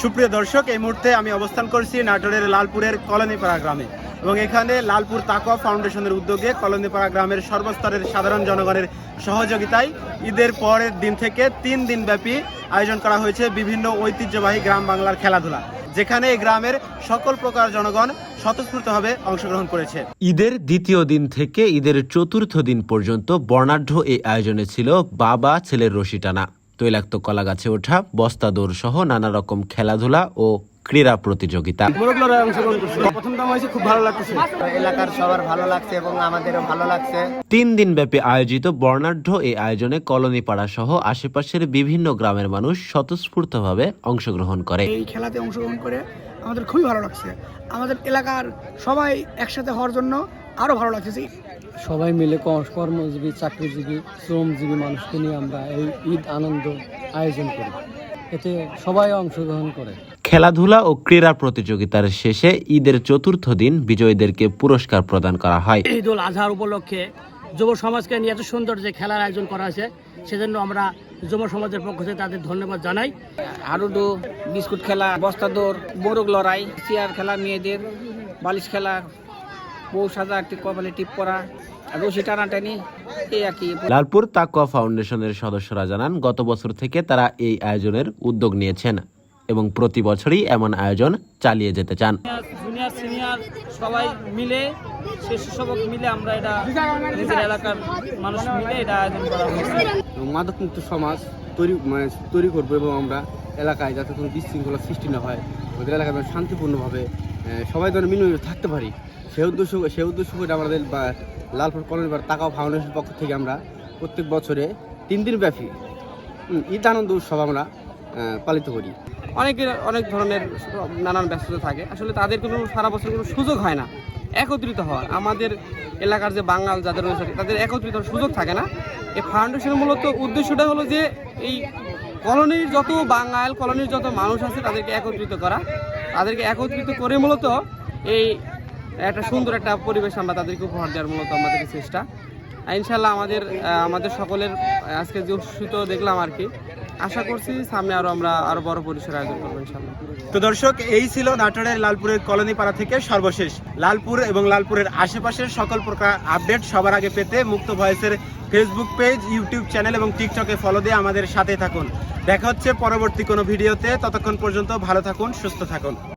সুপ্রিয় দর্শক, এই মুহূর্তে আমি অবস্থান করছি নাটোরের লালপুরের কলোনিপাড়া গ্রামে এবং এখানে লালপুর তাকওয়া ফাউন্ডেশনের উদ্যোগে কলোনিপাড়া গ্রামের সর্বস্তরের সাধারণ জনগণের সহযোগিতায় ঈদের পরের দিন থেকে 3 দিন ব্যাপী আয়োজন করা হয়েছে বিভিন্ন ঐতিহ্যবাহী গ্রাম বাংলার খেলাধুলা, যেখানে এই গ্রামের সকল প্রকার জনগণ স্বতঃস্ফূর্তভাবে অংশগ্রহণ করেছে। ঈদের দ্বিতীয় দিন থেকে ঈদের চতুর্থ দিন পর্যন্ত বর্ণাঢ্য এই আয়োজনে ছিল বাবা ছেলের রশি টানা, তৈলাক্ত কলা গাছে ওঠা, বস্তা দৌড় সহ নানা রকম খেলাধুলা ও ক্রীড়া প্রতিযোগিতা। খুব ভালো লাগছে, এলাকার সবার ভালো লাগছে এবং আমাদেরও ভালো লাগছে। 3 দিন ব্যাপী আয়োজিত বর্ণাঢ্য এই আয়োজনে কলোনিপাড়া সহ আশেপাশের বিভিন্ন গ্রামের মানুষ স্বতঃস্ফূর্তভাবে অংশগ্রহণ করে। এই খেলাতে অংশগ্রহণ করে আমাদের খুবই ভালো লাগছে। আমাদের এলাকার সবাই একসাথে হওয়ার জন্য আরো ভালো লাগছে। সবাই মিলে কর্মজীবী, চাকরিজীবী, শ্রমজীবী মানুষকে নিয়ে আমরা এই ঈদ আনন্দ আয়োজন করি, এতে সবাই অংশগ্রহণ করে। খেলাধুলা ও ক্রীড়া প্রতিযোগিতার শেষে ঈদের চতুর্থ দিন বিজয়ীদেরকে পুরস্কার প্রদান করা হয়। ঈদ উল আজহার উপলক্ষে যুব সমাজকে নিয়ে এত সুন্দর যে খেলার আয়োজন করা হয়েছে, সেজন্য আমরা যুব সমাজের পক্ষ থেকে তাদের ধন্যবাদ জানাই। হাডুডু, বিস্কুট খেলা, বস্তা দৌড়, মোরগ লড়াই, চেয়ার খেলা, মেয়েদের বালিশ খেলা, বউ সাজা, কপালে টিপ করা, রশি টানাটানি, এই আর কি। লালপুর তাকওয়া ফাউন্ডেশনের সদস্যরা জানান, গত বছর থেকে তারা এই আয়োজনের উদ্যোগ নিয়েছেন এবং প্রতি বছরই এমন আয়োজন চালিয়ে যেতে চান। জুনিয়র সিনিয়র সবাই মিলে, স্বেচ্ছাসেবক মিলে আমরা এটা নিজের এলাকার মানুষ মিলে এটা আয়োজন করা হয়েছে। মাদকমুক্ত সমাজ তৈরি করবো এবং আমরা এলাকায় যাতে কোনো বিশৃঙ্খলা সৃষ্টি না হয়, আমাদের এলাকায় শান্তিপূর্ণভাবে সবাই যেন মিলে থাকতে পারি, সে উদ্দেশ্য করে আমাদের লালপুর কলোনিপাড়া তাকওয়া ফাউন্ডেশনের পক্ষ থেকে আমরা প্রত্যেক বছরে 3 দিন ব্যাপী ঈদ আনন্দ উৎসব আমরা পালিত করি। অনেক ধরনের নানান ব্যস্ততা থাকে, আসলে তাদের কোনো সারা বছর কোনো সুযোগ হয় না একত্রিত হওয়ার। আমাদের এলাকার যে বাঙাল যাদের রয়েছে তাদের একত্রিত হওয়ার সুযোগ থাকে না। এই ফাউন্ডেশনের মূলত উদ্দেশ্যটা হলো যে এই কলোনির যত বাঙাল, কলোনির যত মানুষ আছে তাদেরকে একত্রিত করা, তাদেরকে একত্রিত করে মূলত এই একটা সুন্দর একটা পরিবেশ আমরা তাদেরকে উপহার দেওয়ার মূলত আমাদের চেষ্টা। ইনশাল্লাহ আমাদের সকলের আজকে যে উৎসিত দেখলাম আর কি, আশা করছি সামনে আমরা আরো বড় পরিসরে আয়োজন করবো ইনশাল্লাহ। তো দর্শক, এই ছিল নাটোরের লালপুরের কলোনিপাড়া থেকে সর্বশেষ। লালপুর এবং লালপুরের আশেপাশের সকল প্রকার আপডেট সবার আগে পেতে মুক্ত ভয়েসের ফেসবুক পেজ, ইউটিউব চ্যানেল এবং টিকটকে ফলো দিয়ে আমাদের সাথে থাকুন। দেখা হচ্ছে পরবর্তী কোনো ভিডিওতে। ততক্ষণ পর্যন্ত ভালো থাকুন, সুস্থ থাকুন।